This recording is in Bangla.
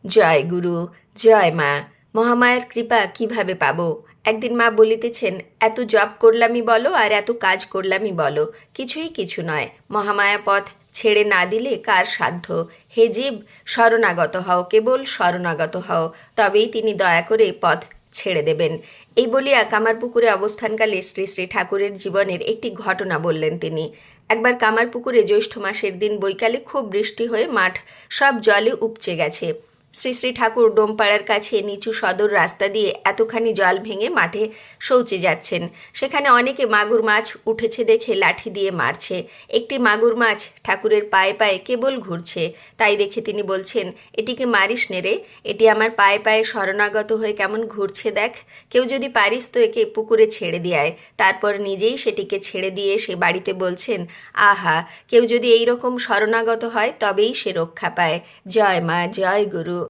জয় গুরু, জয় মা। মহামায়ার কৃপা কিভাবে পাবো? একদিন মা বলিতেছেন, এত জপ করলামই বলো আর এত কাজ করলামই বলো, কিছুই কিছু নয়। মহামায়া পথ ছেড়ে না দিলে কার সাধ্য? হে জীব, শরণাগত হও, কেবল শরণাগত হও, তবেই তিনি দয়া করে পথ ছেড়ে দেবেন। এই বলিয়া কামারপুকুরে অবস্থানকালে শ্রী শ্রী ঠাকুরের জীবনের একটি ঘটনা বললেন তিনি। একবার কামারপুকুরে জ্যৈষ্ঠ মাসের দিন বৈকালে খুব বৃষ্টি হয়ে মাঠ সব জলে উপচে গেছে। শ্রী শ্রী ঠাকুর ডোমপাড়ার কাছে নিচু সদর রাস্তা দিয়ে এতখানি জল ভেঙে মাঠে শৌচে যাচ্ছেন। সেখানে অনেকে মাগুর মাছ উঠেছে দেখে লাঠি দিয়ে মারছে। একটি মাগুর মাছ ঠাকুরের পায়ে পায়ে কেবল ঘুরছে। তাই দেখে তিনি বলছেন, এটিকে মারিস নে রে, এটি আমার পায়ে পায়ে শরণাগত হয়ে কেমন ঘুরছে দেখ। কেউ যদি পারিস তো একে পুকুরে ছেড়ে দিয়ে। তারপর নিজেই সেটিকে ছেড়ে দিয়ে সে বাড়িতে বলছেন, আহা, কেউ যদি এই রকম শরণাগত হয় তবেই সে রক্ষা পায়। জয় মা, জয় গুরু।